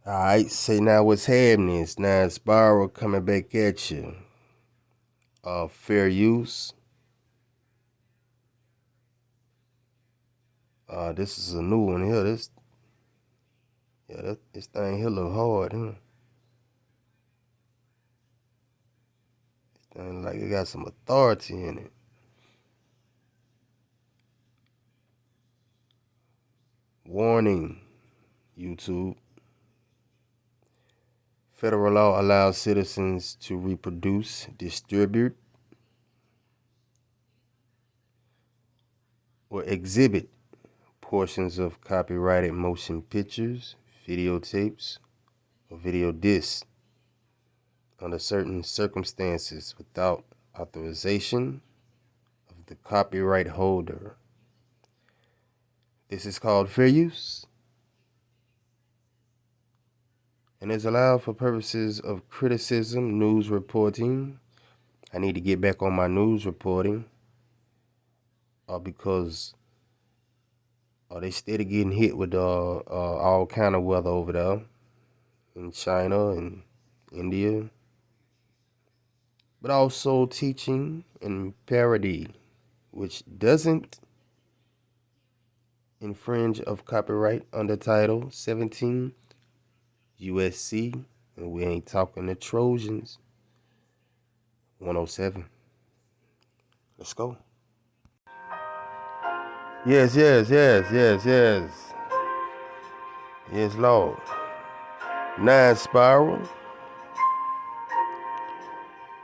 Alright, say now what's happening? It's Nine Spiral coming back at you. Fair use. This is a new one here. This thing here look hard, huh? This thing like it got some authority in it. Warning, YouTube. Federal law allows citizens to reproduce, distribute, or exhibit portions of copyrighted motion pictures, videotapes, or video discs under certain circumstances without authorization of the copyright holder. This is called fair use and is allowed for purposes of criticism, news reporting. I need to get back on my news reporting because they steady getting hit with all kind of weather over there in China and India, but also teaching and parody, which doesn't infringe of copyright under Title 17 USC, and we ain't talking the Trojans. 107. Let's go. Yes, Lord. Nine Spiral.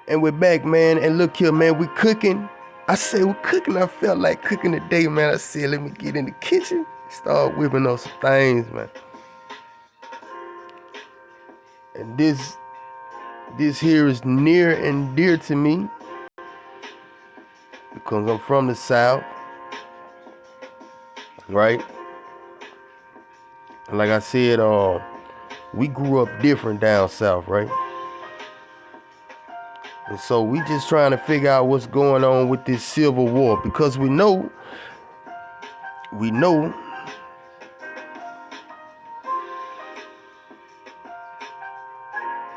And we're back, man. And look here, man, we cooking. I say we're cooking. I felt like cooking today, man. I said, let me get in the kitchen. Start whipping up some things, man. And this here is near and dear to me because I'm from the South, right? And like I said, we grew up different down South, right? And so we just trying to figure out what's going on with this Civil War because we know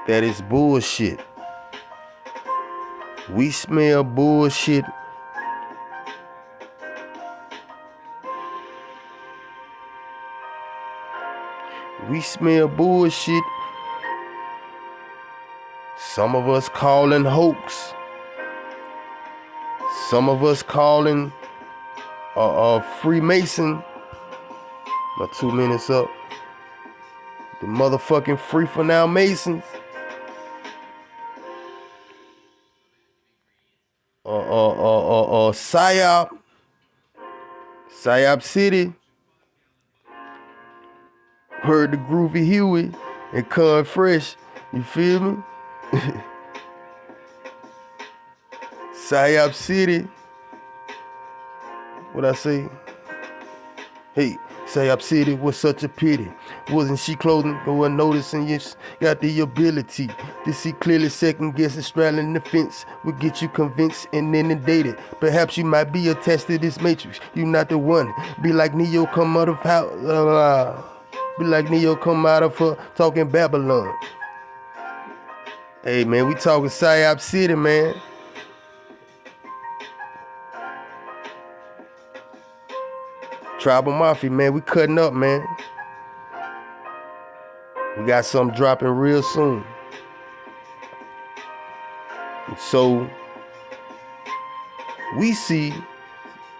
that it's bullshit. We smell bullshit. We smell bullshit. Some of us calling hoax. Some of us calling Freemason. My 2 minutes up. The motherfucking free for now Masons. Psyop City. Heard the Groovy Huey and Con Fresh. You feel me? Psyop City. What I say? Hey, Psyop City was such a pity. Wasn't she clothing or noticing you got the ability to see clearly second guessing straddling the fence will get you convinced and inundated. Perhaps you might be attached to this matrix. You not the one. Be like Neo come out of how be like Neo come out of her talking Babylon. Hey man, we talking Psyop City, man. Tribal Mafia, man, we cutting up, man. We got something dropping real soon. And so we see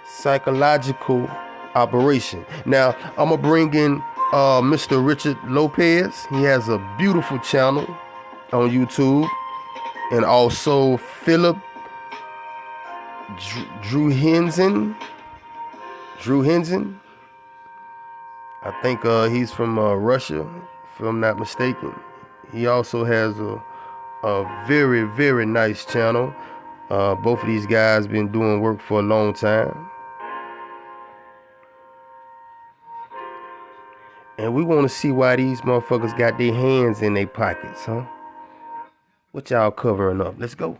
psychological operation. Now, I'm gonna bring in Mr. Richard Lopez. He has a beautiful channel on YouTube. And also Phillipp Druzhinin. I think he's from Russia, if I'm not mistaken. He also has a very, very nice channel. Both of these guys been doing work for a long time. And we want to see why these motherfuckers got their hands in their pockets, huh? What y'all covering up? Let's go.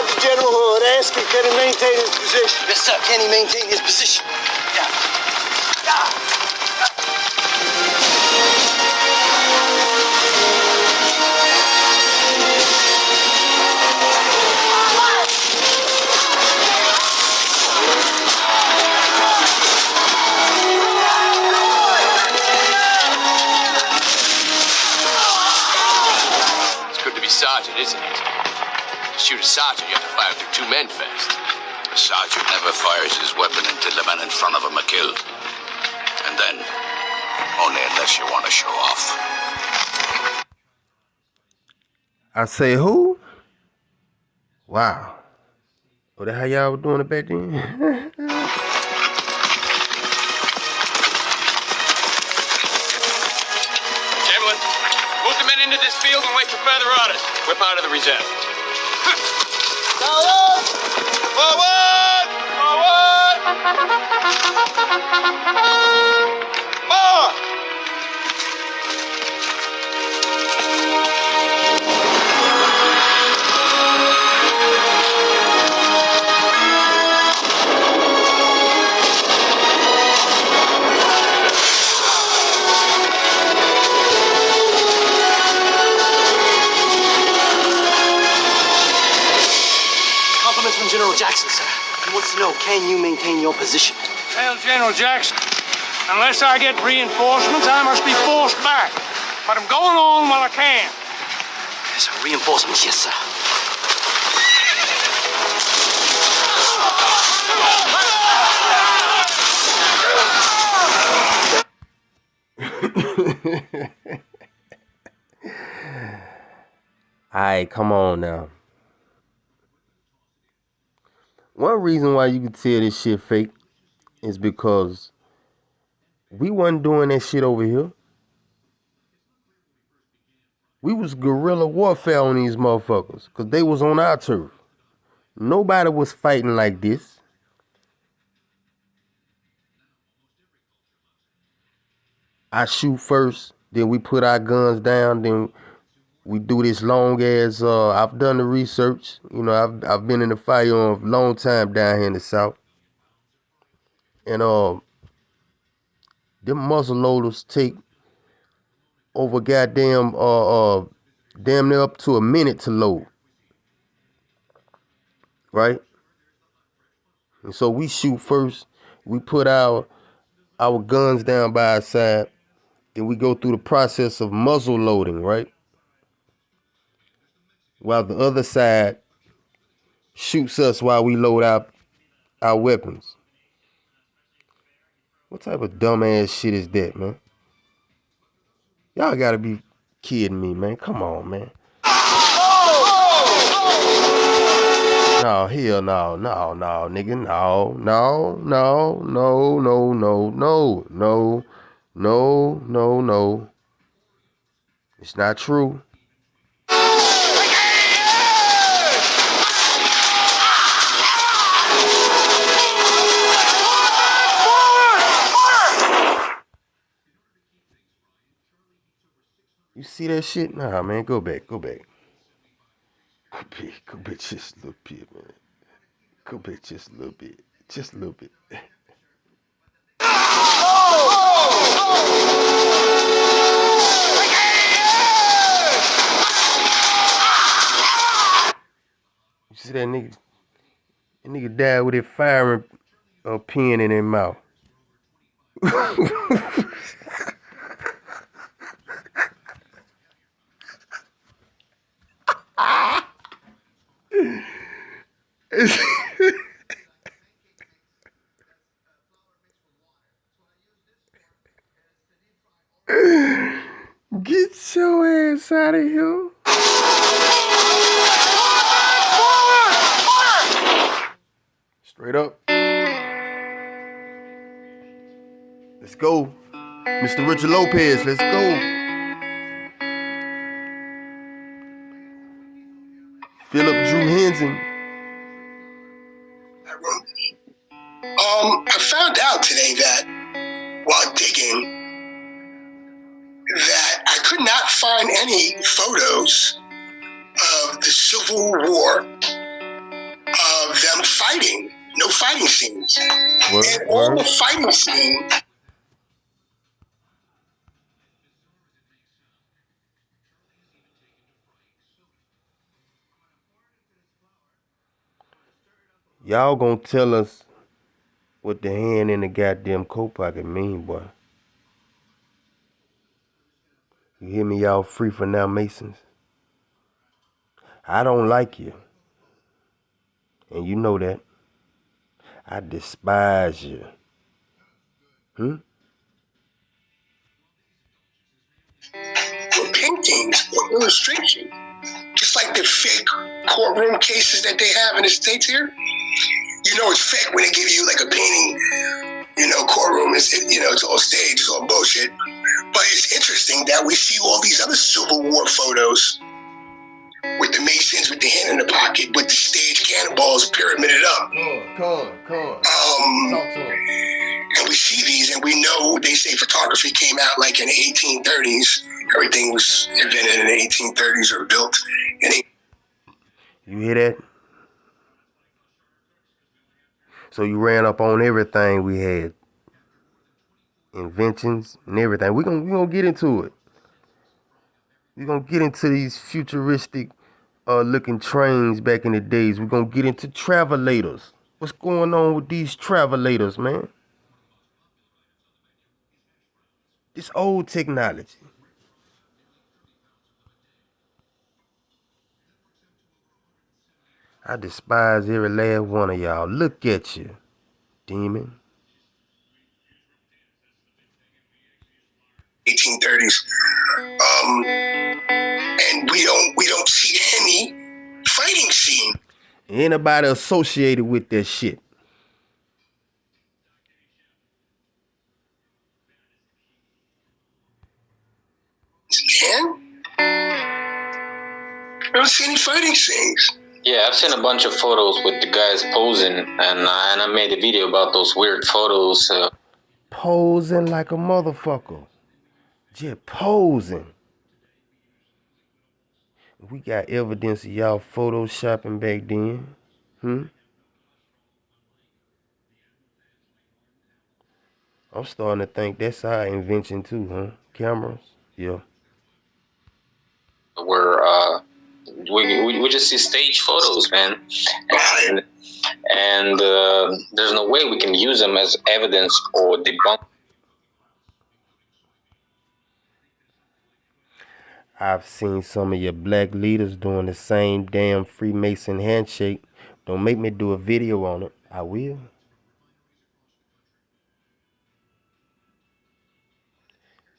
Drive to General Hood. Ask him, can he maintain his position? Yes, sir. Can he maintain his position? Yeah. It's good to be sergeant, isn't it? To shoot a sergeant, you have to fire through 2 men first. A sergeant never fires his weapon until the men in front of him are killed. And then, only unless you want to show off. I say who? Wow. Oh, that how y'all were doing it back then? Gentlemen, move the men into this field and wait for further orders. Whip out of the reserve. Forward! Forward! Forward! More! Compliments from General Jackson, sir. He wants to know, can you maintain your position? Tell General Jackson, unless I get reinforcements, I must be forced back. But I'm going on while I can. Yes, sir. Reinforcements, yes, sir. Alright, come on now. One reason why you can tell this shit fake is because we wasn't doing that shit over here. We was guerrilla warfare on these motherfuckers because they was on our turf. Nobody was fighting like this. I shoot first, then we put our guns down, then we do this long ass, I've done the research. You know, I've been in the firearm a long time down here in the South. And them muzzle loaders take over goddamn damn near up to a minute to load. Right? And so we shoot first, we put our guns down by our side, then we go through the process of muzzle loading, right? While the other side shoots us while we load our weapons. What type of dumbass shit is that, man? Y'all gotta be kidding me, man. Come on, man. No, hell no, nigga. No. It's not true. You see that shit? Nah, man, go back. Go back just a little bit, man. Go back just a little bit. Just a little bit. You see that nigga? That nigga died with a firing pin in his mouth. Get your ass out of here. Straight up. Let's go. Mr. Richard Lopez, let's go. Phillipp Druzhinin. I found out today that, while digging, that I could not find any photos of the Civil War them fighting. No fighting scenes. Word, And all word. the fighting scene. Y'all gonna tell us what the hand in the goddamn coat pocket mean, boy. You hear me, y'all free for now Masons? I don't like you. And you know that. I despise you. Were paintings or illustration. Just like the fake courtroom cases that they have in the States here. You know it's fake when they give you like a painting, courtroom, it's all staged, it's all bullshit. But it's interesting that we see all these other Civil War photos with the Masons with the hand in the pocket, with the stage cannonballs pyramided up. Come on. Talk to him. And we see these and we know they say photography came out like in the 1830s. Everything was invented in the 1830s or built in You hear that? So you ran up on everything we had. Inventions and everything. We're gonna get into it. We're gonna get into these futuristic looking trains back in the days. We're gonna get into travelators. What's going on with these travelators, man? This old technology. I despise every last one of y'all. Look at you, demon. 1830s. And we don't see any fighting scene. Anybody associated with that shit. Man, I don't see any fighting scenes. Yeah, I've seen a bunch of photos with the guys posing, and I made a video about those weird photos. Posing like a motherfucker. Just posing. We got evidence of y'all photoshopping back then. I'm starting to think that's our invention too, huh? Cameras? Yeah. Where we just see stage photos, man, and there's no way we can use them as evidence or debunk. I've seen some of your black leaders doing the same damn Freemason handshake. Don't make me do a video on it. I will.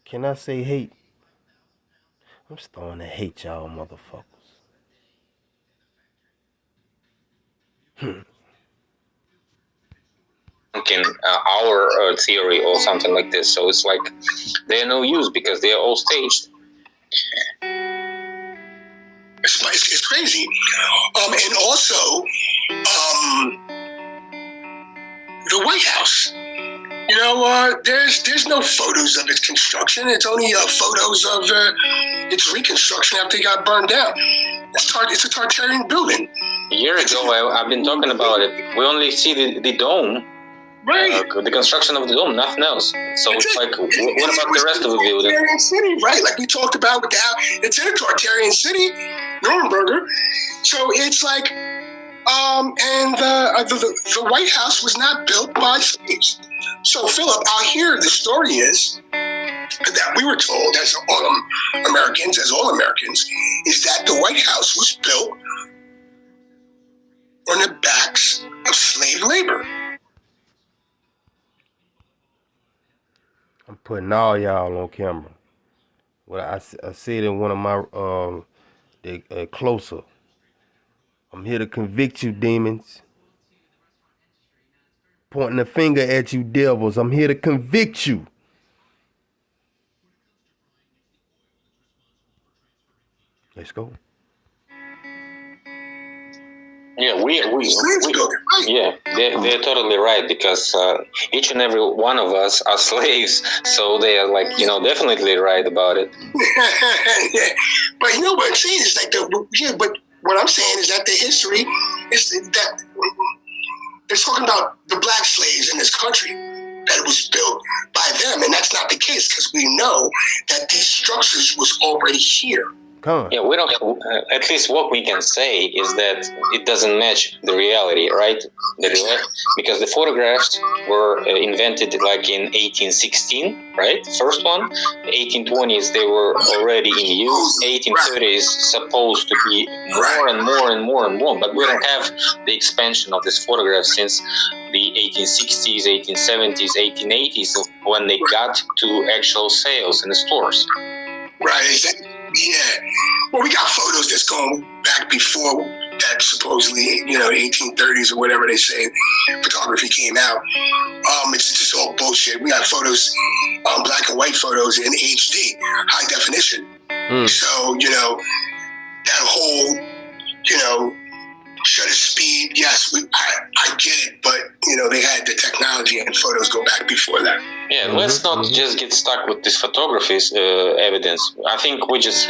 Can I say hate? I'm starting to hate y'all motherfuckers. Our theory or something like this. So it's like they're no use because they're all staged. It's crazy. And also, the White House. There's no photos of its construction. It's only photos of its reconstruction after it got burned down. It's a Tartarian building. A year ago, I've been talking about it. We only see the dome. Right. The construction of the dome, nothing else. So it's like, what about the rest of the building? Tartarian city, right? Like we talked about with it's in a Tartarian city, Nuremberg. So it's like, and the White House was not built by slaves. So Philip, out here, the story is that we were told, as all Americans, is that the White House was built on the backs of slave labor. I'm putting all y'all on camera. Well, I said in one of my closer. I'm here to convict you, demons. Pointing the finger at you, devils. I'm here to convict you. Let's go. Yeah, they're totally right because each and every one of us are slaves, so they are like, definitely right about it. Yeah. But you know what I'm saying is like but what I'm saying is that the history is that They're talking about the black slaves in this country, that it was built by them, and that's not the case because we know that these structures was already here. Yeah, we don't. At least what we can say is that it doesn't match the reality, right? Because the photographs were invented like in 1816, right? First one, 1820s they were already in use. 1830s supposed to be more and more and more and more, but we don't have the expansion of this photograph since the 1860s, 1870s, 1880s when they got to actual sales in the stores. Right, exactly. Yeah. Well, we got photos that's going back before that supposedly, 1830s or whatever they say photography came out. It's just all bullshit. We got photos, black and white photos in HD, high definition. So, that whole, shutter speed, yes, I get it, but, they had the technology and photos go back before that. Yeah, let's not just get stuck with this photography's evidence. I think we just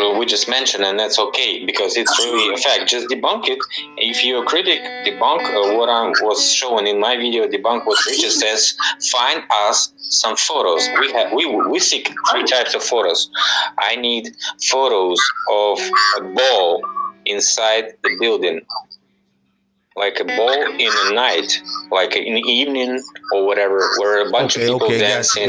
mentioned, and that's okay because it's really a fact. Just debunk it. If you're a critic, debunk what I was showing in my video. Debunk what Richard says. Find us some photos. We seek 3 types of photos. I need photos of a ball inside the building. Like a ball in the night, like in the evening or whatever, where a bunch of people dancing,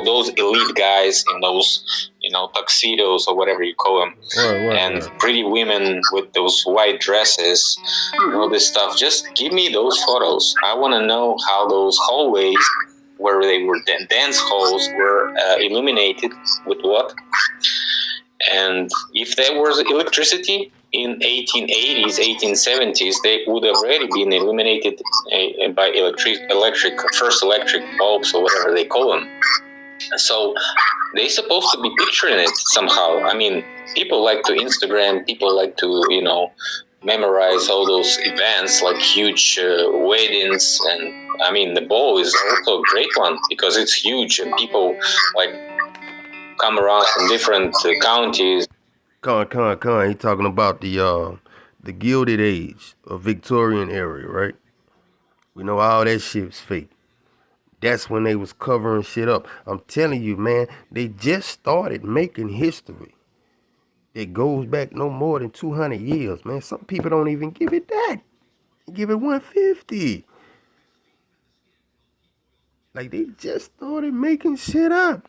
those elite guys in those, tuxedos or whatever you call them, and pretty women with those white dresses, all this stuff. Just give me those photos. I want to know how those hallways, where they were dance halls, were illuminated with what, and if there was electricity in 1880s, 1870s, they would have already been illuminated by first electric bulbs or whatever they call them. So they're supposed to be picturing it somehow. I mean, people like to Instagram, people like to, memorize all those events like huge weddings. And I mean, the ball is also a great one because it's huge and people like come around from different counties. He talking about the Gilded Age of Victorian era, right? We know all that shit was fake. That's when they was covering shit up. I'm telling you, man, they just started making history. It goes back no more than 200 years, man. Some people don't even give it that. They give it 150. Like they just started making shit up.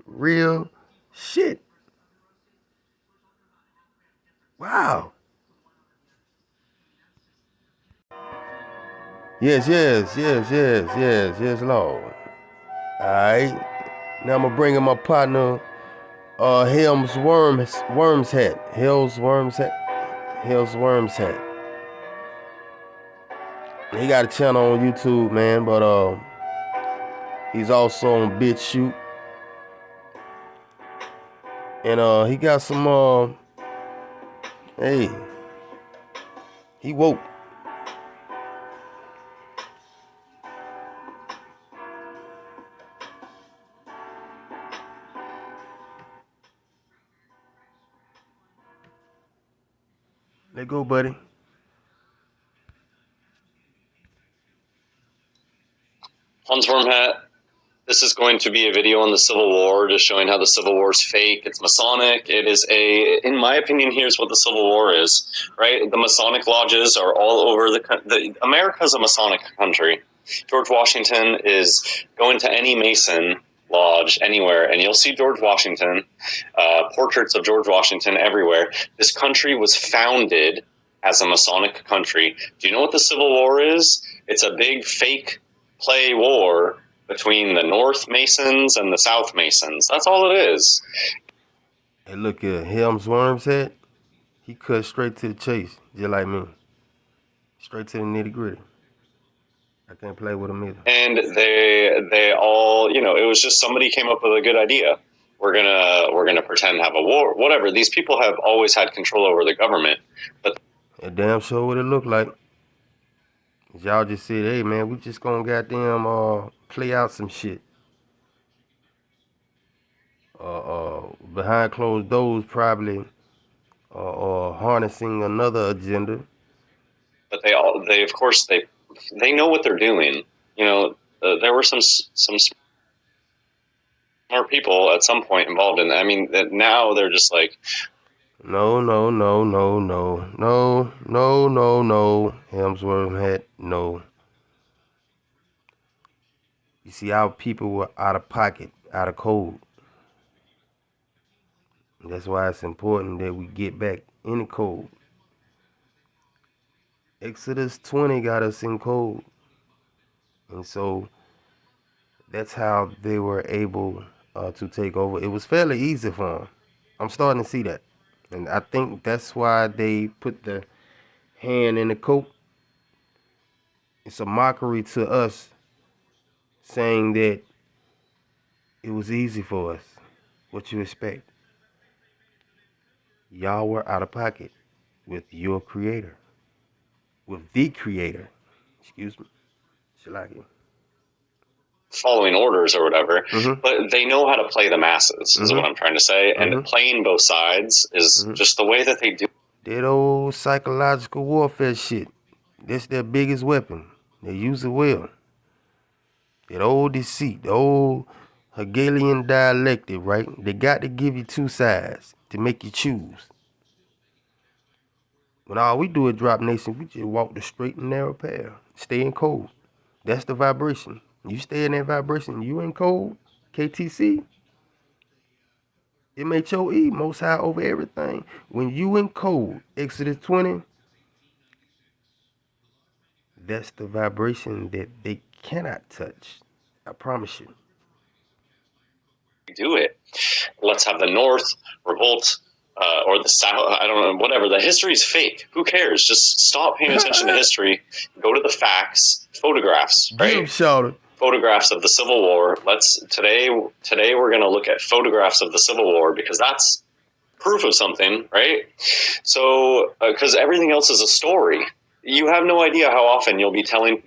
Real shit. Wow. Yes, Lord. Alright. Now I'm gonna bring in my partner, Hell's Worms Hat. He got a channel on YouTube, man, but he's also on BitChute. And he got some hey, he woke. Let go, buddy. Hans Wormhat. This is going to be a video on the Civil War, just showing how the Civil War is fake. It's Masonic. It is in my opinion, here's what the Civil War is, right? The Masonic lodges are all over America's a Masonic country. George Washington is going to any Mason lodge anywhere, and you'll see George Washington, portraits of George Washington everywhere. This country was founded as a Masonic country. Do you know what the Civil War is? It's a big fake play war between the North Masons and the South Masons. That's all it is. Hey, look at Helm's Worms Hat. He cut straight to the chase, just like me. Straight to the nitty gritty. I can't play with them either. And they all, it was just somebody came up with a good idea. We're gonna pretend to have a war, whatever. These people have always had control over the government, but it damn sure what it looked like. Y'all just said, hey man, we just gonna goddamn play out some shit. Behind closed doors, probably harnessing another agenda. But they they of course they know what they're doing. You know, there were some smart people at some point involved in that. I mean, now they're just like, no, Hemsworth hat, no. You see, our people were out of pocket, out of code. That's why it's important that we get back in the code. Exodus 20 got us in code. And so that's how they were able to take over. It was fairly easy for them. I'm starting to see that. And I think that's why they put the hand in the coat. It's a mockery to us saying that it was easy for us. What you expect? Y'all were out of pocket with your creator. With the creator. Excuse me. Shalaki. following orders or whatever, but they know how to play the masses, is what I'm trying to say. And playing both sides is just the way that they do. That old psychological warfare shit. That's their biggest weapon. They use it well. That old deceit, the old Hegelian dialectic, right? They got to give you two sides to make you choose. When all we do is drop nation, we just walk the straight and narrow path. Stay in code. That's the vibration. You stay in that vibration, you in code, KTC, MHOE, most high over everything. When you in code, Exodus 20, that's the vibration that they cannot touch. I promise you. Do it. Let's have the North revolt or the South. I don't know, whatever. The history is fake. Who cares? Just stop paying attention to history. Go to the facts. Photographs, right? Photographs of the Civil War. Today we're going to look at photographs of the Civil War because that's proof of something, right? So, because everything else is a story. You have no idea how often you'll be talking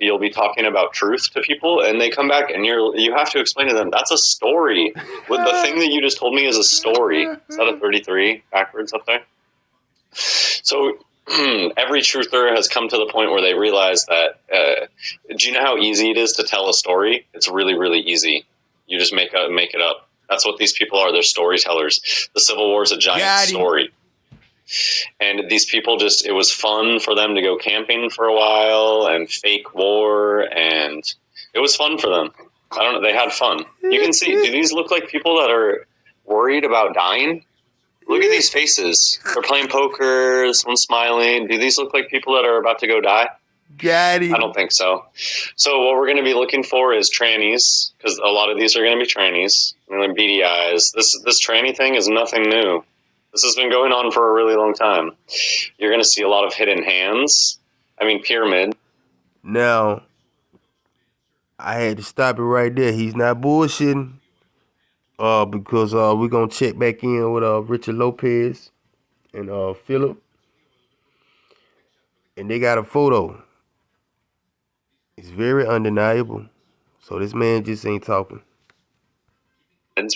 about truth to people, and they come back and you have to explain to them that's a story. With the thing that you just told me is a story. Is that a 33 backwards up there? So every truther has come to the point where they realize that. Do you know how easy it is to tell a story? It's really, really easy. You just make it up. That's what these people are. They're storytellers. The Civil War is a giant story. And these people it was fun for them to go camping for a while and fake war, and it was fun for them. I don't know. They had fun. You can see, do these look like people that are worried about dying? Look at these faces. They're playing poker, someone's smiling. Do these look like people that are about to go die? I don't think so. So what we're going to be looking for is trannies, because a lot of these are going to be trannies. And then beady eyes. This tranny thing is nothing new. This has been going on for a really long time. You're going to see a lot of hidden hands. I mean, pyramid. Now, I had to stop it right there. He's not bullshitting. Because we're going to check back in with Richard Lopez and Phillipp. And they got a photo. It's very undeniable. So this man just ain't talking.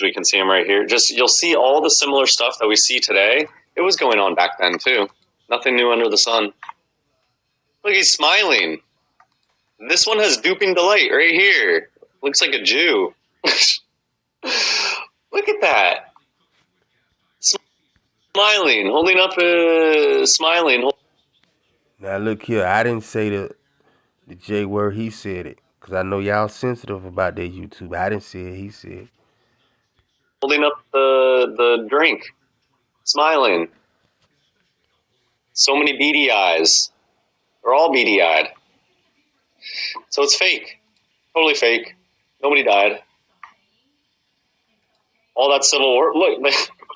We can see him right here. You'll see all the similar stuff that we see today. It was going on back then too. Nothing new under the sun. Look, he's smiling. This one has duping delight right here. Looks like a Jew. Look at that. Smiling, holding up smiling. Now look here, I didn't say the J word, he said it. Because I know y'all sensitive about that YouTube. I didn't say it, he said it. Holding up the drink. Smiling. So many beady eyes. They're all beady-eyed. So it's fake. Totally fake. Nobody died. All that Civil War. Look,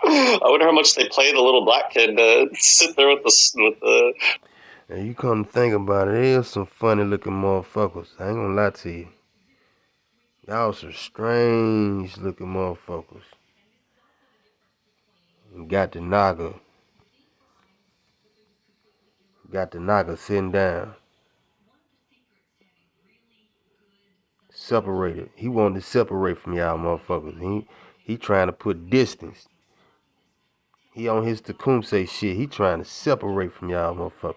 I wonder how much they play the little black kid to sit there with the. And you come to think about it, there's some funny looking motherfuckers. I ain't gonna lie to you. Y'all some strange looking motherfuckers. You got the Naga. Got the Naga sitting down. Separated. He wanted to separate from y'all motherfuckers. He trying to put distance. He on his Tecumseh shit. He trying to separate from y'all motherfuckers.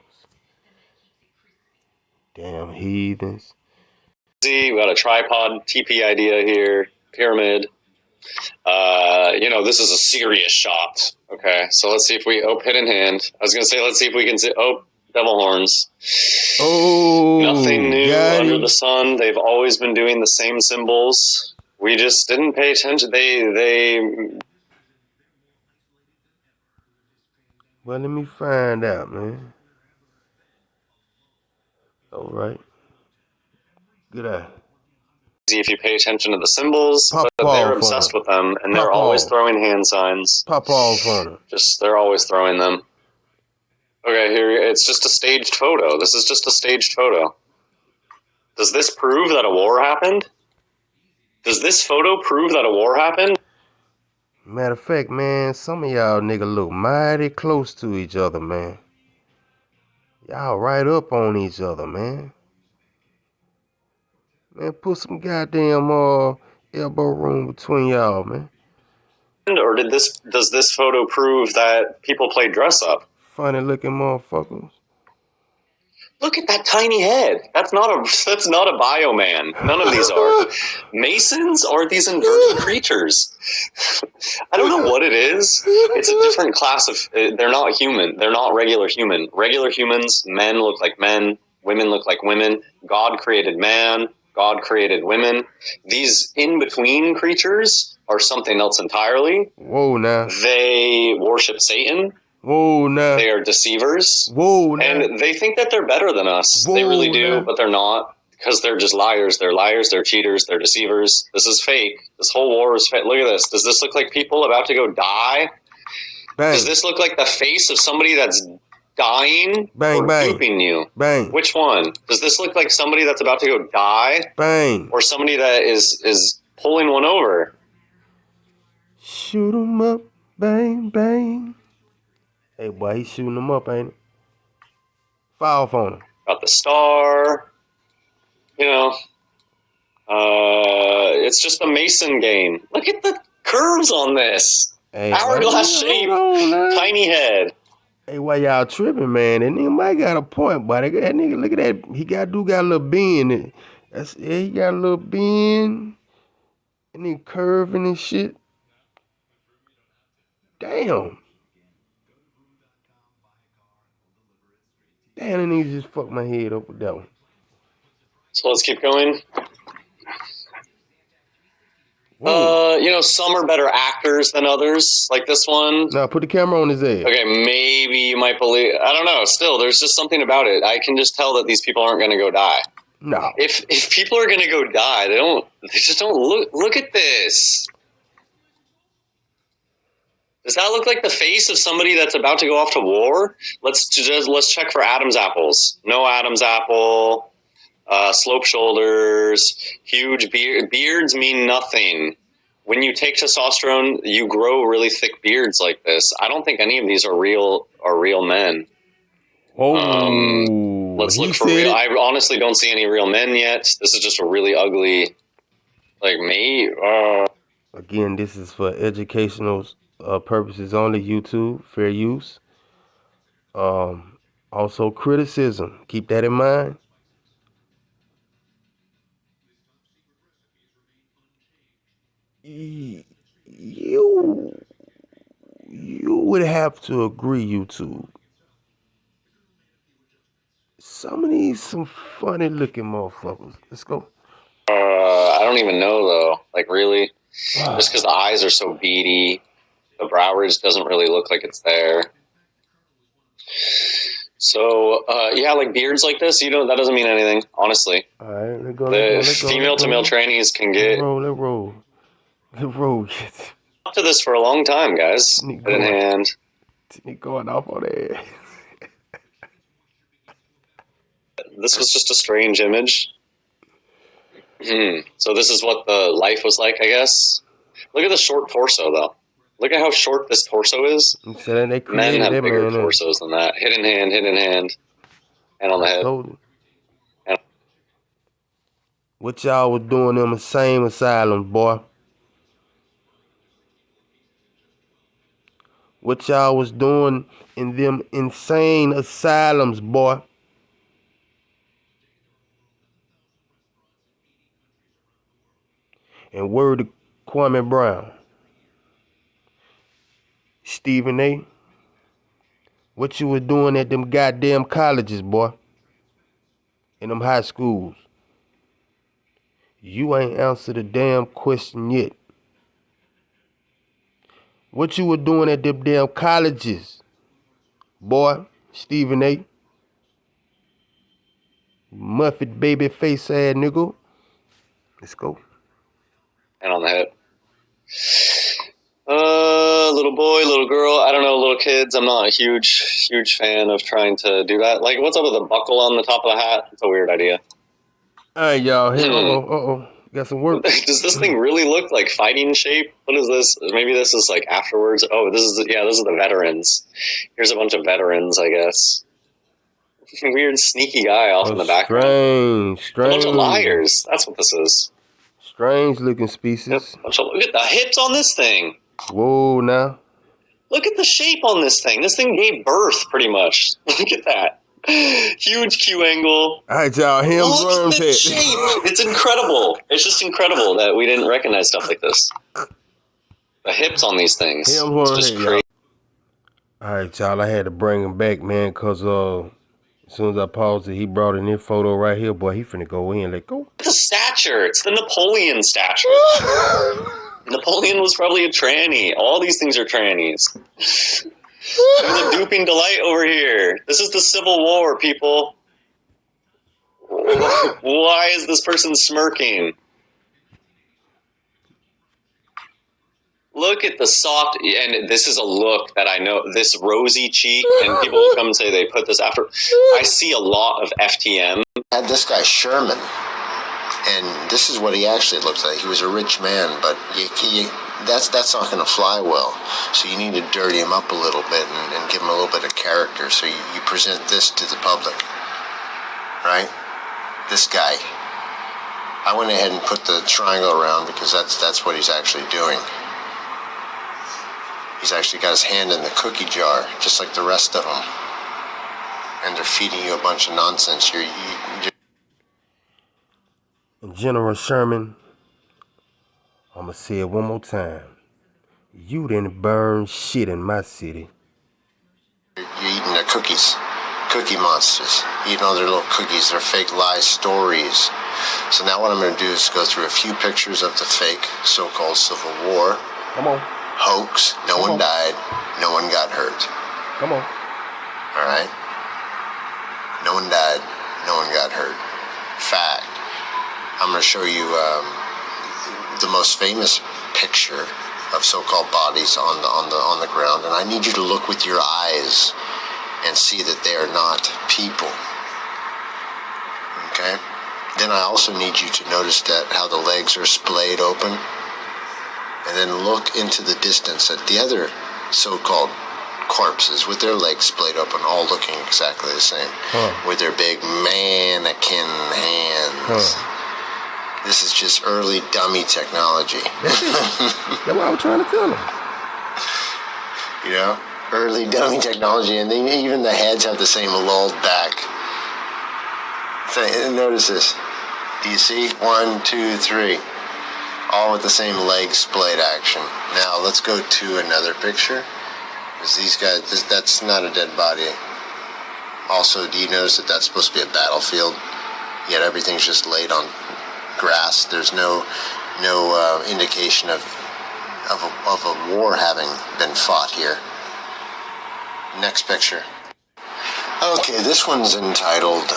Damn heathens. We got a tripod TP idea here, pyramid. This is a serious shot. Okay, so let's see if we hidden hand. I was gonna say let's see if we can see devil horns. Oh, Nothing new under the sun. They've always been doing the same symbols. We just didn't pay attention. Well, let me find out, man. All right. Good eye. If you pay attention to the symbols, Pop but they're off obsessed on with them, and they're Pop always off. throwing hand signs. Pop off on her. They're always throwing them. Okay, here it's just a staged photo. This is just a staged photo. Does this prove that a war happened? Does this photo prove that a war happened? Matter of fact, man, some of y'all niggas look mighty close to each other, man. Y'all right up on each other, man. Man, put some goddamn elbow room between y'all, man. Or does this photo prove that people play dress up? Funny looking motherfuckers. Look at that tiny head. That's not a bioman. None of these are. Masons are these inverted creatures. I don't know what it is. It's a different class of. They're not human. They're not regular human. Regular humans, men look like men. Women look like women. God created man. God created women. These in-between creatures are something else entirely. Whoa, now. They worship Satan. Whoa, now. They are deceivers. Whoa, now. And they think that they're better than us. Whoa, they really do, now. but they're not. Because they're just liars. They're liars. They're cheaters. They're deceivers. This is fake. This whole war is fake. Look at this. Does this look like people about to go die? Bang. Does this look like the face of somebody that's dying? Bang, or bang. duping you? Bang. Which one? Does this look like somebody that's about to go die? Bang. Or somebody that is pulling one over? Shoot 'em up. Bang, bang. Hey, boy, he's shooting them up, ain't it? Fire off on him. Got the star. It's just a Mason game. Look at the curves on this. Hey, hourglass shape, tiny head. Hey, why y'all tripping, man? That nigga might got a point, boy. That nigga, look at that. He got a little bend. He got a little bend. And then curving and shit. Damn. Damn, that nigga just fucked my head up with that one. So let's keep going. Some are better actors than others, like this one. Now, put the camera on his head. Okay, maybe you might believe. I don't know. Still, there's just something about it. I can just tell that these people aren't going to go die. No. If people are going to go die, they just don't look at this. Does that look like the face of somebody that's about to go off to war? Let's check for Adam's apples. No Adam's apple. Slope shoulders, huge beard. Beards mean nothing. When you take testosterone, you grow really thick beards like this. I don't think any of these are real men. Oh, let's look for real. I honestly don't see any real men yet. This is just a really ugly, like me. Again, this is for educational purposes only. YouTube, fair use. Also criticism. Keep that in mind. You would have to agree, YouTube. Some of these some funny looking motherfuckers. Let's go. I don't even know though. Like really, just because the eyes are so beady, the brow ridge doesn't really look like it's there. So like beards like this, that doesn't mean anything. Honestly. All right, let's go. Female to male trainees can get. Let's roll. Up to this for a long time, guys. Head in hand. Going off on there. This was just a strange image. So this is what the life was like, I guess. Look at the short torso, though. Look at how short this torso is. Men have bigger torsos than that. Hidden hand, and on the head. What y'all was doing in the same asylums, boy? What y'all was doing in them insane asylums, boy? And word to Kwame Brown. Stephen A., what you was doing at them goddamn colleges, boy? In them high schools. You ain't answered a damn question yet. What you were doing at them damn colleges, boy? Stephen A., Muffet baby face ass nigga. Let's go. And on the head. Little boy, little girl, I don't know, little kids. I'm not a huge fan of trying to do that. Like, what's up with the buckle on the top of the hat? It's a weird idea. All right, y'all. Hey, got some work. Does this thing really look like fighting shape? What is this? Maybe this is like afterwards. Oh, this is the veterans. Here's a bunch of veterans, I guess. Weird, sneaky guy off in the background. Strange. A bunch of liars. That's what this is. Strange looking species. Yep. Look at the hips on this thing. Whoa, now. Look at the shape on this thing. This thing gave birth, pretty much. Look at that. Huge Q angle. All right, y'all. Look at the shape. It's incredible. It's just incredible that we didn't recognize stuff like this. The hips on these things. It's just crazy. All right, y'all. I had to bring him back, man, because as soon as I paused it, he brought in this photo right here. Boy, he finna go in. Let go. The stature. It's the Napoleon stature. Napoleon was probably a tranny. All these things are trannies. There's a duping delight over here. This is the Civil War, people. Why is this person smirking? Look at the soft, and this is a look that I know, this rosy cheek, and people will come and say they put this after. I see a lot of FTM. I had this guy Sherman, and this is what he actually looked like. He was a rich man, but that's not going to fly well. So you need to dirty him up a little bit and give him a little bit of character. So you present this to the public, right? This guy. I went ahead and put the triangle around because that's what he's actually doing. He's actually got his hand in the cookie jar, just like the rest of them. And they're feeding you a bunch of nonsense. General Sherman, I'm going to say it one more time. You didn't burn shit in my city. You're eating their cookies. Cookie monsters. Eating all their little cookies, their fake lie stories. So now what I'm going to do is go through a few pictures of the fake so-called Civil War. Come on. Hoax. No one died. No one got hurt. Come on. All right? No one died. No one got hurt. Fact. I'm going to show you the most famous picture of so-called bodies on the ground, and I need you to look with your eyes and see that they are not people. Okay? Then I also need you to notice that how the legs are splayed open. And then look into the distance at the other so-called corpses with their legs splayed open, all looking exactly the same, with their big mannequin hands. This is just early dummy technology. That's what I was trying to tell them. You know, early dummy technology, and even the heads have the same lulled back. Notice this. Do you see? 1, 2, 3. All with the same leg splayed action. Now let's go to another picture. Because these guys, that's not a dead body. Also, do you notice that that's supposed to be a battlefield? Yet everything's just laid on grass. There's no indication of a war having been fought here. Next picture. Okay, this one's entitled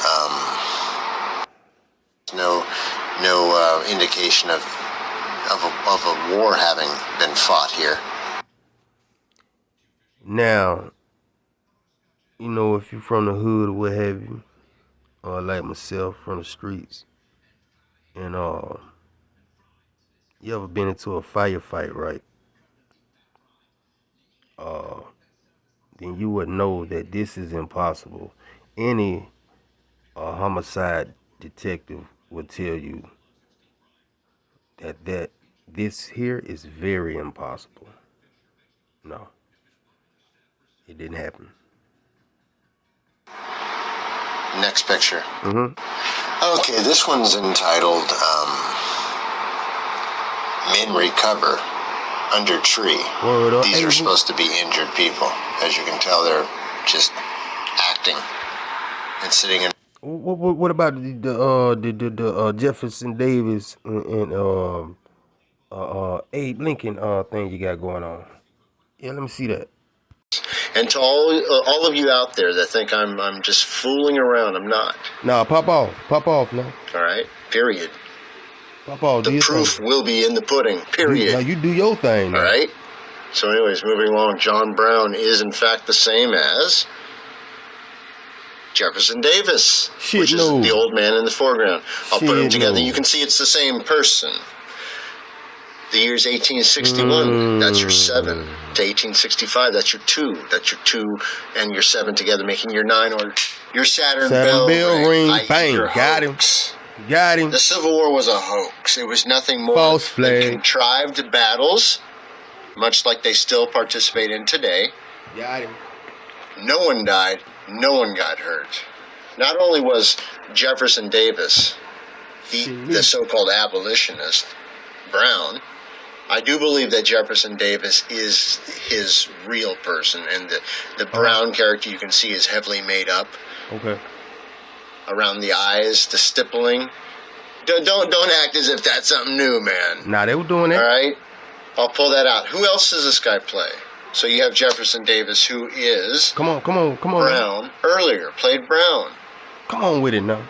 no indication of a war having been fought here. Now, you know, if you're from the hood or what have you, or like myself, from the streets, and you ever been into a firefight, right? Then you would know that this is impossible. Any homicide detective would tell you that this here is very impossible. No, it didn't happen. Next picture. Okay, this one's entitled men recover under tree. These are supposed to be injured people. As you can tell, they're just acting and sitting in. What about the Jefferson Davis and Abe Lincoln thing you got going on? Yeah, let me see that. And to all of you out there that think I'm just fooling around, I'm not. Nah, pop off now. All right, period. Pop off. The proof will be in the pudding. Period. Now you do your thing. Now. All right. So, anyways, moving along. John Brown is in fact the same as Jefferson Davis, which is the old man in the foreground. I'll put them together. You can see it's the same person. The year's 1861, that's your 7. To 1865, that's your 2. That's your 2 and your 7 together, making your 9, or your Saturn bell ring. Bang, got him. Got him. The Civil War was a hoax. It was nothing more than contrived battles, much like they still participate in today. Got him. No one died. No one got hurt. Not only was Jefferson Davis, the so-called abolitionist, Brown, I do believe that Jefferson Davis is his real person, and the Brown character you can see is heavily made up. Okay. Around the eyes, the stippling. Don't act as if that's something new, man. Nah, they were doing that. All right, I'll pull that out. Who else does this guy play? So you have Jefferson Davis, who is come on. Brown. Earlier played Brown. Come on with it now.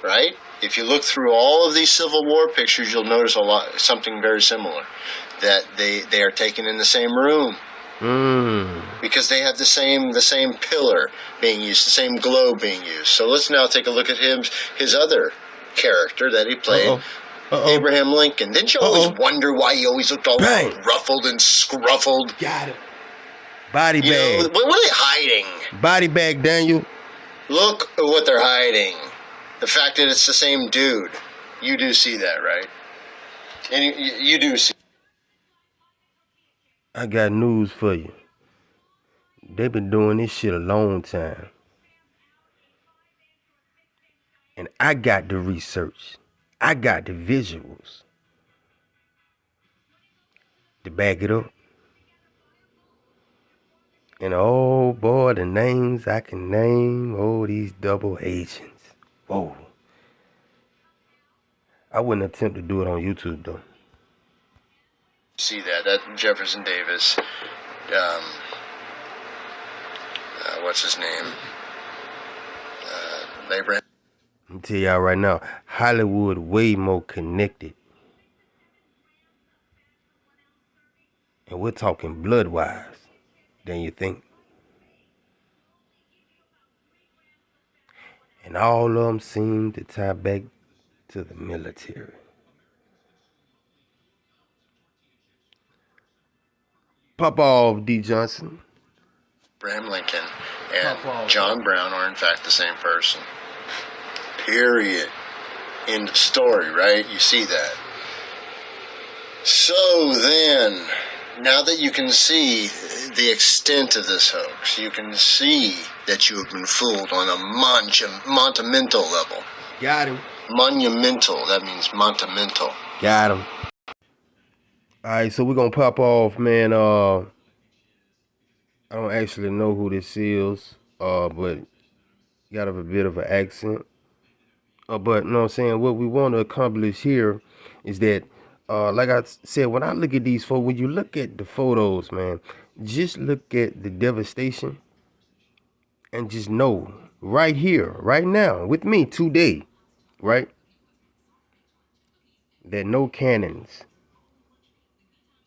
Right? If you look through all of these Civil War pictures, you'll notice something very similar. That they are taken in the same room. Because they have the same pillar being used, the same globe being used. So let's now take a look at his other character that he played, Abraham Lincoln. Didn't you always wonder why he always looked all ruffled and scruffled? Got it. Body bag. What are they hiding? Body bag, Daniel. Look at what they're hiding. The fact that it's the same dude. You do see that, right? And you do see. I got news for you. They've been doing this shit a long time. And I got the research. I got the visuals to back it up. And oh boy, the names I can name. Oh, these double agents. Whoa. I wouldn't attempt to do it on YouTube though. See that Jefferson Davis, what's his name? Abraham. Let me tell y'all right now, Hollywood way more connected. And we're talking blood-wise than you think. And all of them seem to tie back to the military. Pop off, D. Johnson. Abraham Lincoln and John Brown are in fact the same person. Period. End of story, right? You see that. So then, now that you can see the extent of this hoax, you can see that you have been fooled on a monumental level. Got him. Monumental, that means monumental. Got him. Alright, so we're gonna pop off, man. I don't actually know who this is, but you got a bit of an accent. But you know what I'm saying, what we want to accomplish here is that, like I said, when I look at these photos, when you look at the photos, man, just look at the devastation and just know right here, right now, with me today, right, that no cannons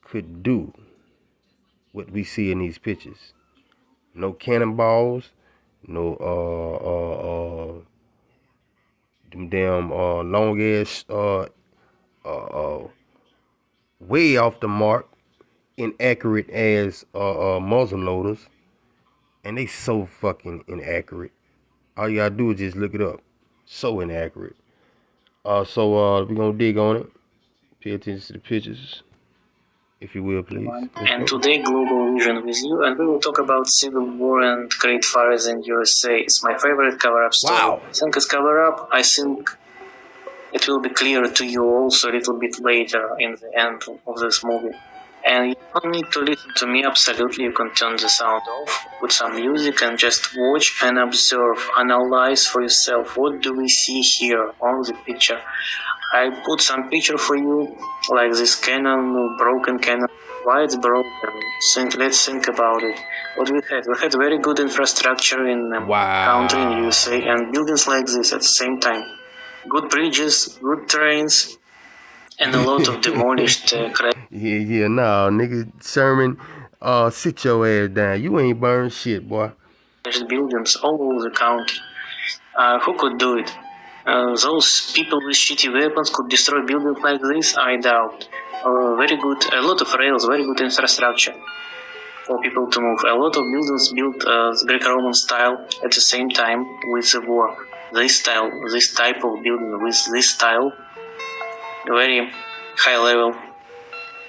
could do what we see in these pictures. No cannonballs, no them damn long ass way off the mark, inaccurate as muzzle loaders, and they so fucking inaccurate. All you gotta do is just look it up. So inaccurate. So we're gonna dig on it. Pay attention to the pictures, if you will, please. And today, Global Vision with you, and we will talk about Civil War and Great Fires in USA. It's my favorite cover-up story. Wow. I think it's cover-up. I think it will be clear to you also a little bit later in the end of this movie. And you don't need to listen to me absolutely. You can turn the sound off, put some music, and just watch and observe, analyze for yourself. What do we see here on the picture? I put some picture for you, like this cannon, broken cannon. Why it's broken? Let's think about it. What we had? We had very good infrastructure in country in USA, and buildings like this at the same time. Good bridges, good trains, and a lot of demolished Yeah, nah, nigga, Sherman, sit your ass down. You ain't burned shit, boy. buildings all over the country. Who could do it? Those people with shitty weapons could destroy buildings like this? I doubt. Very good, a lot of rails, very good infrastructure for people to move. A lot of buildings built Greco-Roman style at the same time with the war. This style, this type of building with this style, very high level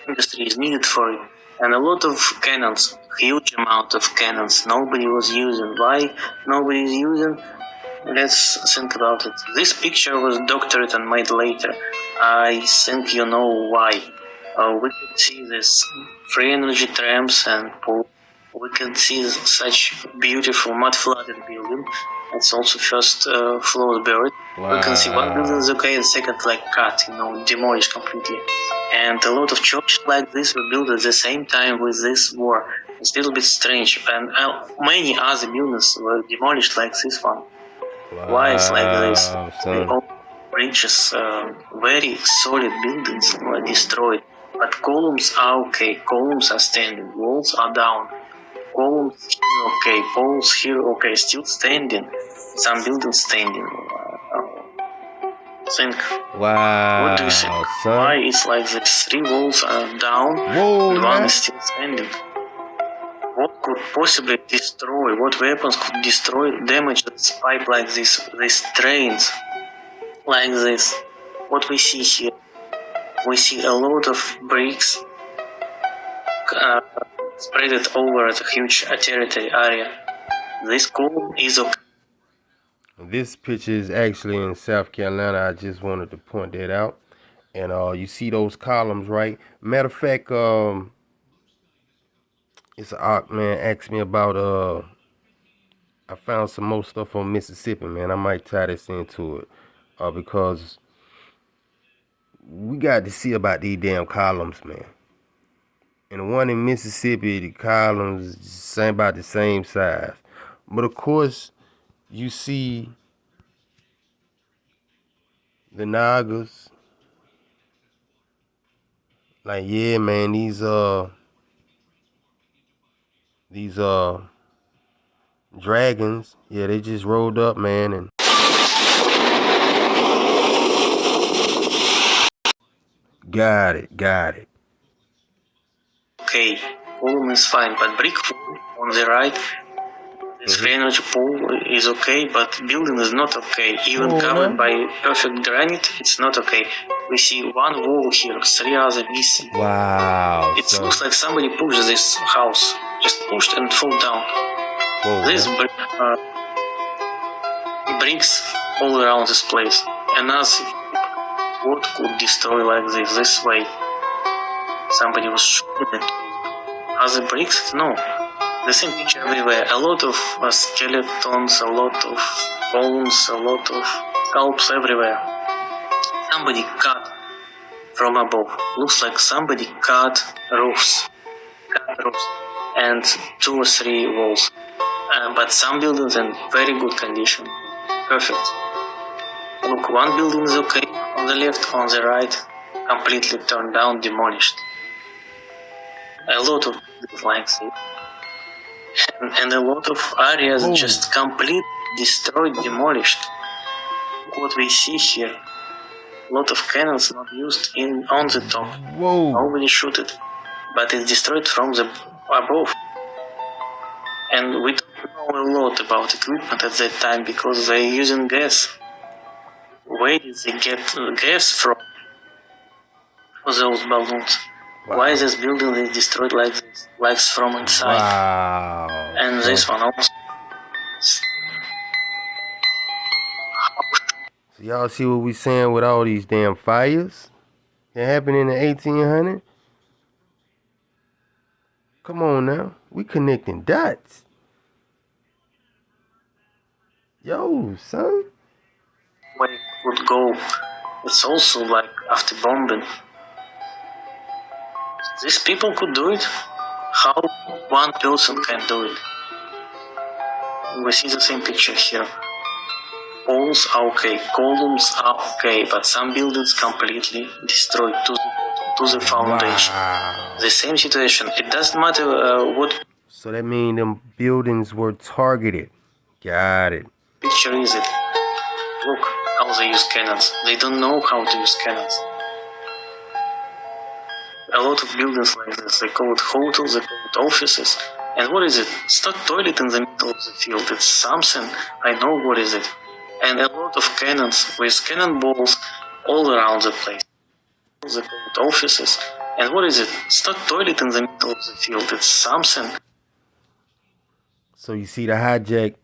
industry is needed for it. And a lot of cannons, huge amount of cannons, nobody was using. Why nobody is using? Let's think about it. This picture was doctored and made later. I think you know why. We can see this free energy trams and pool. We can see such beautiful mud-flooded building. It's also first floor buried. Wow. We can see one building is okay, the second like cut, demolished completely. And a lot of churches like this were built at the same time with this war. It's a little bit strange. And many other buildings were demolished like this one. Why it's like this? All bridges, very solid buildings were destroyed. But columns are okay, columns are standing, walls are down. Columns here okay, poles here okay, still standing. Some buildings standing. Think. Wow. What do you think? Son. Why it's like this? 3 walls are down, Whoa, and man. one is still standing. What could possibly destroy? What weapons could destroy, damage this pipe like this? These trains like this. What we see here? We see a lot of bricks spread it over a huge territory area. This column is okay. This picture is actually in South Carolina. I just wanted to point that out. And you see those columns, right? Matter of fact, it's an Ock man asked me about I found some more stuff on Mississippi, man. I might tie this into it. Because we got to see about these damn columns, man. And the one in Mississippi, the columns same about the same size. But of course, you see the Nagas. Like, yeah, man, these dragons, yeah, they just rolled up, man, and got it. Okay, column is fine, but brick wall on the right, this free energy pool is okay, but building is not okay. Even covered by perfect granite, it's not okay. We see one wall here, 3 others missing. Wow. It looks like somebody pushed this house, just pushed and fall down. Whoa, this bricks all around this place. And as what could destroy like this way? Somebody was shooting it. Other bricks? No. The same picture everywhere. A lot of skeletons, a lot of bones, a lot of scalps everywhere. Somebody cut from above. Looks like somebody cut roofs. And 2 or 3 walls. But some buildings in very good condition. Perfect. Look, one building is okay on the left, on the right, completely turned down, demolished. A lot of buildings like this. And a lot of areas just completely destroyed, demolished. Look what we see here. A lot of cannons not used on the top. Whoa. Nobody shot it. But it's destroyed from the above. And we don't know a lot about equipment at that time because they're using gas. Where did they get gas from for those balloons? Wow. Why this building is destroyed like this? Like from inside. Wow. And this one also. So y'all see what we saying with all these damn fires that happened in the 1800s? Come on now. We connecting dots. Yo, son. Way it would go. It's also like after bombing. These people could do it. How one person can do it? We see the same picture here. Walls are okay, columns are okay, but some buildings completely destroyed to the foundation. Wow. The same situation. It doesn't matter what So that means them buildings were targeted. Got it. picture is it. Look how they use cannons. They don't know how to use cannons. A lot of buildings like this, they call it hotels, they call it offices. And what is it? It's not toilet in the middle of the field. It's something. I know what is it. And a lot of cannons with cannonballs all around the place. They call it offices. And what is it? It's not toilet in the middle of the field. It's something. So you see the hijack,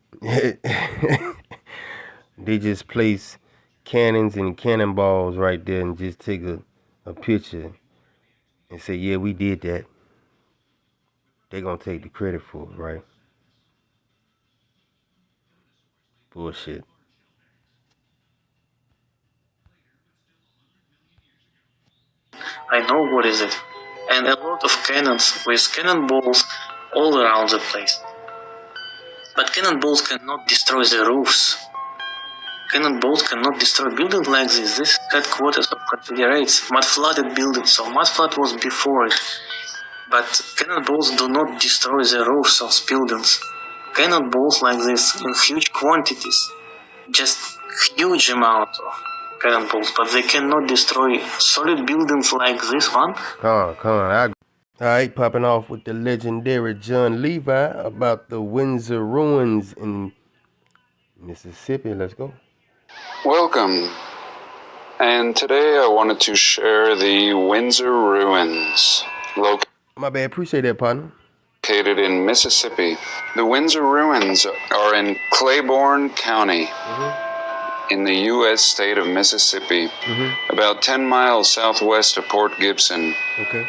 they just place cannons and cannonballs right there and just take a picture and say, yeah, we did that. They're going to take the credit for it, right? Bullshit. I know what is it. And a lot of cannons with cannonballs all around the place. But cannonballs cannot destroy the roofs. Cannonballs cannot destroy buildings like this. This is headquarters of Confederates. Mud-flooded buildings, so mud-flood was before it. But cannonballs do not destroy the roofs of buildings. Cannonballs like this in huge quantities. Just huge amount of cannonballs, but they cannot destroy solid buildings like this one. Come on. Alright, popping off with the legendary John Levi about the Windsor ruins in Mississippi. Let's go. Welcome. And today I wanted to share the Windsor ruins. My bad, appreciate that, partner. Located in Mississippi. The Windsor ruins are in Claiborne County. In the U.S. state of Mississippi, about 10 miles southwest of Port Gibson. Okay.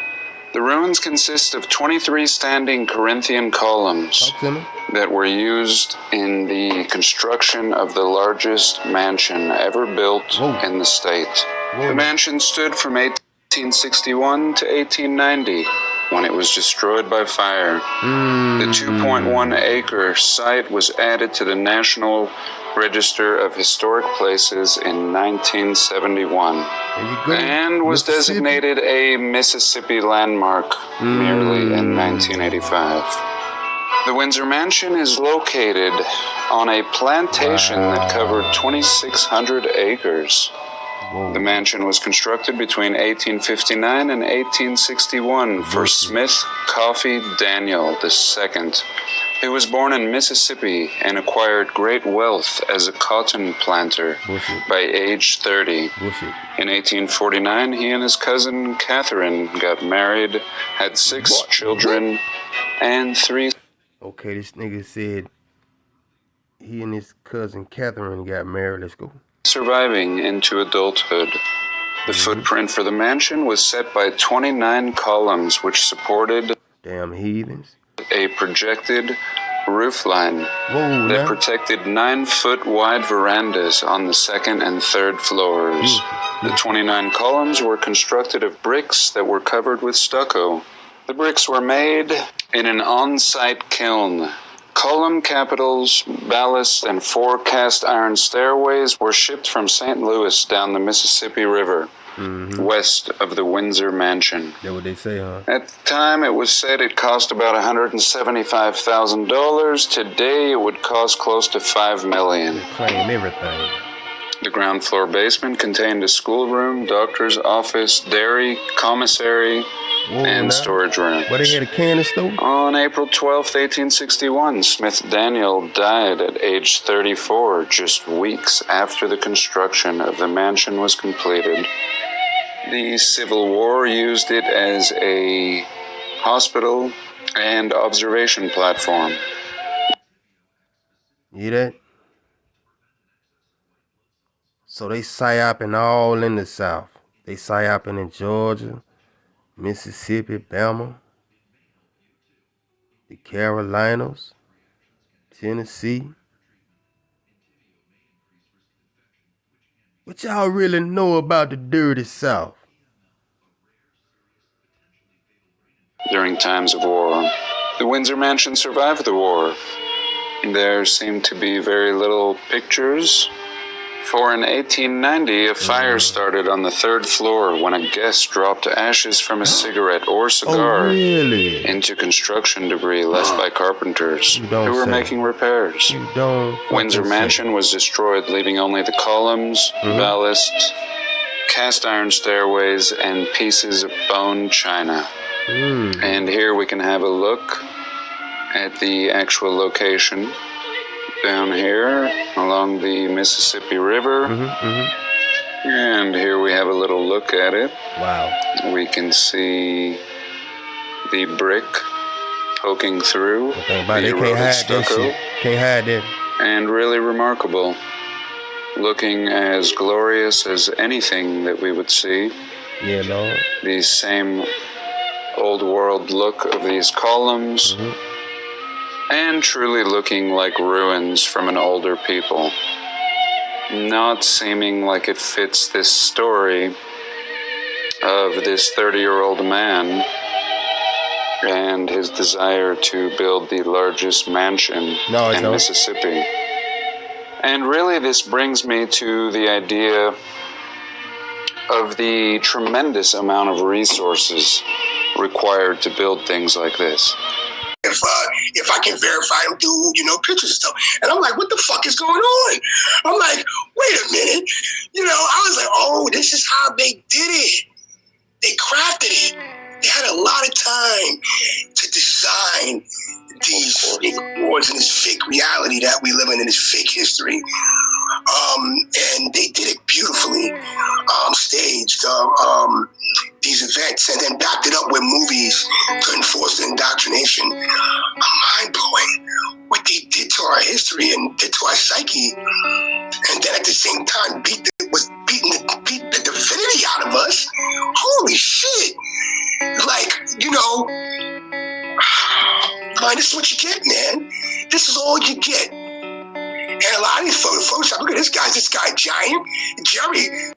The ruins consist of 23 standing Corinthian columns that were used in the construction of the largest mansion ever built in the state. The mansion stood from 1861 to 1890, when it was destroyed by fire. The 2.1 acre site was added to the National Register of Historic Places in 1971 and was designated a Mississippi landmark merely in 1985. The Windsor Mansion is located on a plantation that covered 2,600 acres. The mansion was constructed between 1859 and 1861 for Smith Coffee Daniel II, who was born in Mississippi and acquired great wealth as a cotton planter by age 30. In 1849, he and his cousin Catherine got married, had 6 children, and 3... Okay, this nigga said he and his cousin Catherine got married. Let's go. Surviving into adulthood. The footprint for the mansion was set by 29 columns which supported damn heathens. A projected roofline that protected 9-foot wide verandas on the 2nd and 3rd floors. The 29 columns were constructed of bricks that were covered with stucco. The bricks were made in an on-site kiln. Column capitals, ballast, and 4 cast iron stairways were shipped from St. Louis down the Mississippi River, west of the Windsor Mansion. That's what they say, huh? At the time, it was said it cost about $175,000. Today, it would cost close to $5 million. They claim everything. The ground floor basement contained a schoolroom, doctor's office, dairy, commissary, and storage room. But they had a cannon store? On April 12th, 1861, Smith Daniel died at age 34, just weeks after the construction of the mansion was completed. The Civil War used it as a hospital and observation platform. You hear that? So they psyoping all in the South. They psyoping in Georgia, Mississippi, Bama, the Carolinas, Tennessee. What y'all really know about the dirty South? During times of war, the Windsor Mansion survived the war. There seemed to be very little pictures. For in 1890, a fire started on the 3rd floor when a guest dropped ashes from a cigarette or cigar into construction debris left by carpenters who were making repairs. Windsor Mansion was destroyed, leaving only the columns, ballast, cast iron stairways, and pieces of bone china. And here we can have a look at the actual location. Down here along the Mississippi River. And here we have a little look at it. Wow. We can see the brick poking through. The eroded stucco. Can't hide that. And really remarkable. Looking as glorious as anything that we would see. Yeah, Lord. The same old world look of these columns. And truly looking like ruins from an older people. Not seeming like it fits this story of this 30-year-old man and his desire to build the largest mansion in Mississippi. And really this brings me to the idea of the tremendous amount of resources required to build things like this. If I can verify him through, pictures and stuff. And I'm like, what the fuck is going on? I'm like, wait a minute. I was like, oh, this is how they did it. They crafted it. They had a lot of time to design these fake wars and this fake reality that we live in this fake history. And they did it beautifully, staged these events and then backed it up with movies to enforce the indoctrination. Mind-blowing what they did to our history and did to our psyche. And then at the same time beat the divinity out of us. Holy shit. Man, this is what you get, man. This is all you get. And a lot of these Photoshop, look at this guy Giant. Jerry